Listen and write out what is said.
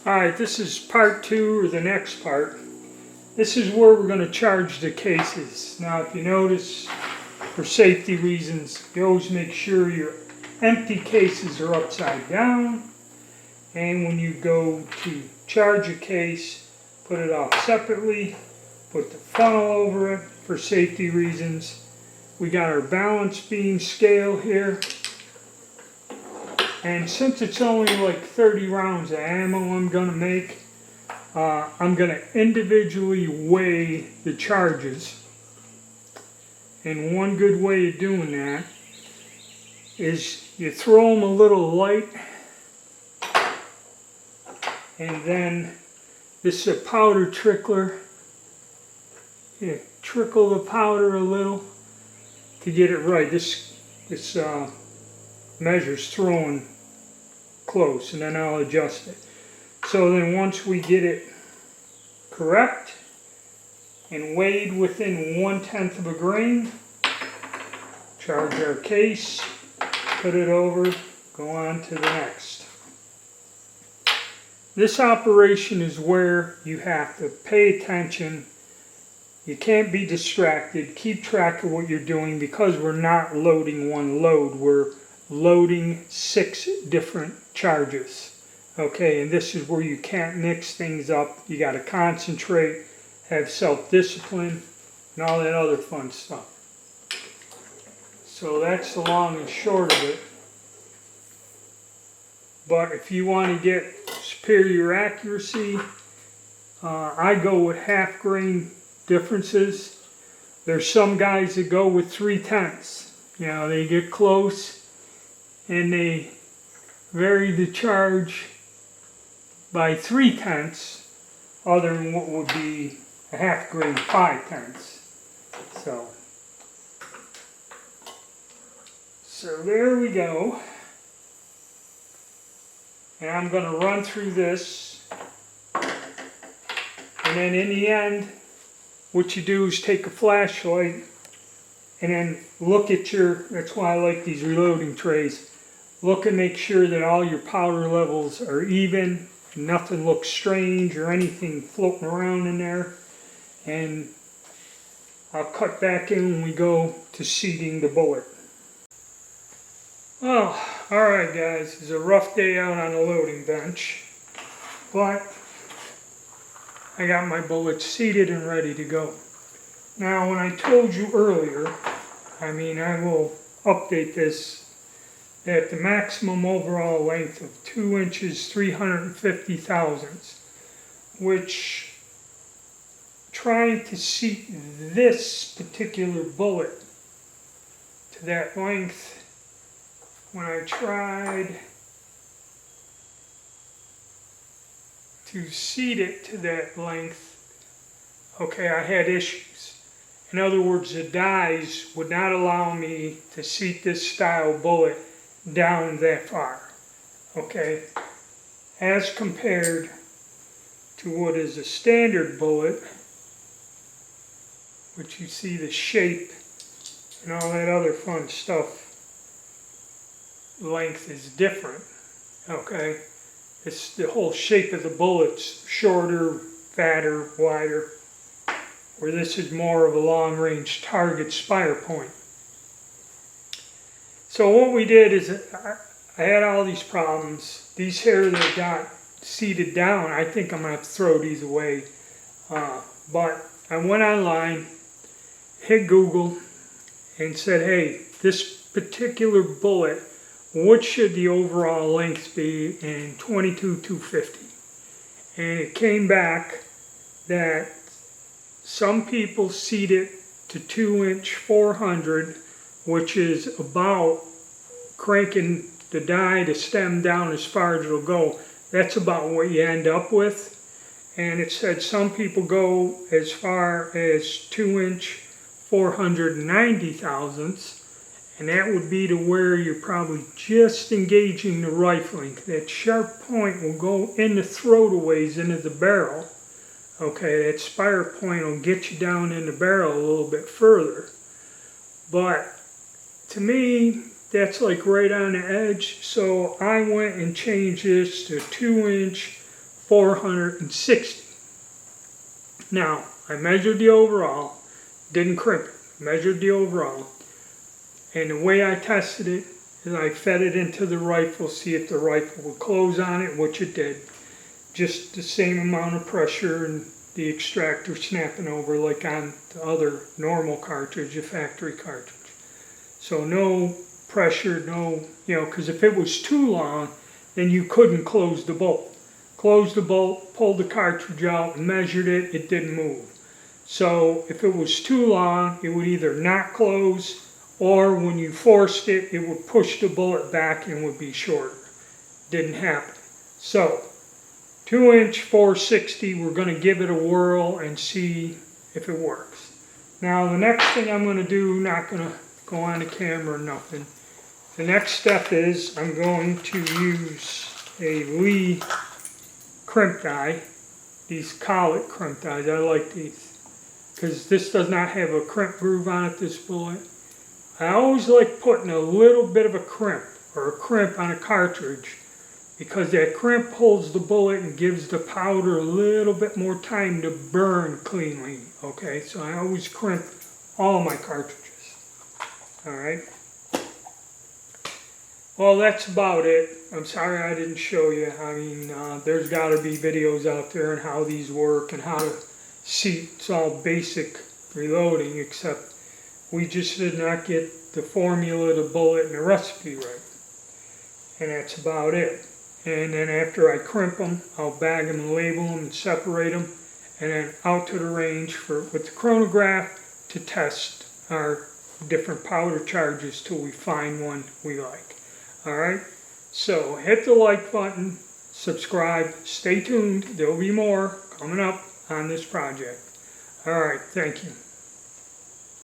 Alright, this is part 2, or the next part. This is where we're going to charge the cases. Now if you notice, for safety reasons, you always make sure your empty cases are upside down. And when you go to charge a case, put it off separately, put the funnel over it for safety reasons. We got our balance beam scale here. And since it's only like 30 rounds of ammo I'm going to make, I'm going to individually weigh the charges. And one good way of doing that is you throw them a little light, and then this is a powder trickler. You trickle the powder a little to get it right. This measure's throwing close, and then I'll adjust it. So then once we get it correct and weighed within 1/10 of a grain, charge our case, put it over, go on to the next. This operation is where you have to pay attention. You can't be distracted. Keep track of what you're doing, because we're not loading one load. We're loading 6 different charges. Okay, and this is where you can't mix things up. You got to concentrate, have self-discipline, and all that other fun stuff. So that's the long and short of it. But if you want to get superior accuracy, I go with half grain differences. There's some guys that go with 3/10. You know, they get close and they vary the charge by 3/10, other than what would be a half grain 5/10. So there we go. And I'm going to run through this, and then in the end, what you do is take a flashlight and then look at your, that's why I like these reloading trays, look and make sure that all your powder levels are even, nothing looks strange or anything floating around in there. And I'll cut back in when we go to seating the bullet. Well, alright guys, it's a rough day out on the loading bench, but I got my bullets seated and ready to go. Now, when I told you earlier, I will update this, that the maximum overall length of 2 inches 350 thousandths, which, trying to seat this particular bullet to that length, when I tried to seat it to that length, okay, I had issues. In other words, the dies would not allow me to seat this style bullet down that far, okay, as compared to what is a standard bullet, which you see the shape and all that other fun stuff. Length is different, okay? It's the whole shape of the bullet's shorter, fatter, wider, where this is more of a long-range target spire point. So what we did is, I had all these problems. These here that got seated down, I think I'm going to have to throw these away. But I went online, hit Google, and said, hey, this particular bullet, what should the overall length be in 22-250? And it came back that some people seat it to 2 inch 400, which is about cranking the die to stem down as far as it'll go. That's about what you end up with. And it said some people go as far as 2 inch 490 thousandths. And that would be to where you're probably just engaging the rifling. That sharp point will go in the throataways into the barrel. Okay, that spire point will get you down in the barrel a little bit further. But to me, that's like right on the edge. So I went and changed this to 2 inch 460. Now, I measured the overall, didn't crimp it, measured the overall, and the way I tested it is I fed it into the rifle, see if the rifle would close on it, which it did. Just the same amount of pressure and the extractor snapping over like on the other normal cartridge, a factory cartridge. So no pressure, no, because if it was too long, then you couldn't close the bolt. Closed the bolt, pulled the cartridge out, measured it, it didn't move. So if it was too long, it would either not close, or when you forced it, it would push the bullet back and would be shorter. Didn't happen. So 2-inch 460, we're going to give it a whirl and see if it works. Now the next thing I'm going to do, not going to go on the camera or nothing. The next step is I'm going to use a Lee crimp die, these collet crimp dies. I like these because this does not have a crimp groove on it, this bullet. I always like putting a little bit of a crimp or a crimp on a cartridge because that crimp holds the bullet and gives the powder a little bit more time to burn cleanly. Okay, so I always crimp all my cartridges. Alright. Well, that's about it. I'm sorry I didn't show you. I mean, there's got to be videos out there on how these work and how to seat. It's all basic reloading, except we just did not get the formula, the bullet, and the recipe right. And that's about it. And then after I crimp them, I'll bag them and label them and separate them, and then out to the range with the chronograph to test our different powder charges till we find one we like. Alright, so hit the like button, subscribe, stay tuned, there'll be more coming up on this project. Alright, thank you.